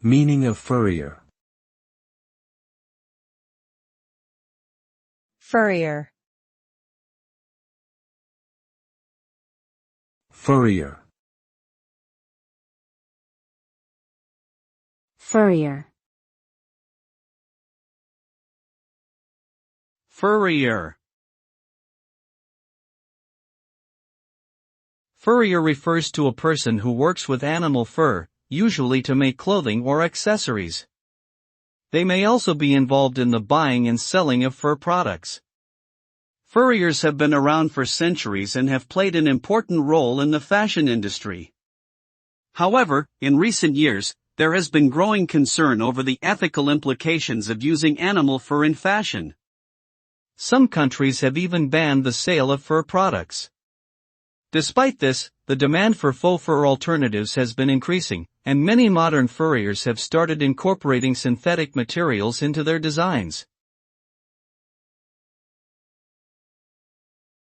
Meaning of furrier. Furrier. Furrier. Furrier. Furrier. Furrier refers to a person who works with animal fur, usually to make clothing or accessories. They may also be involved in the buying and selling of fur products. Furriers have been around for centuries and have played an important role in the fashion industry. However, in recent years, there has been growing concern over the ethical implications of using animal fur in fashion. Some countries have even banned the sale of fur products. Despite this, the demand for faux fur alternatives has been increasing, and many modern furriers have started incorporating synthetic materials into their designs.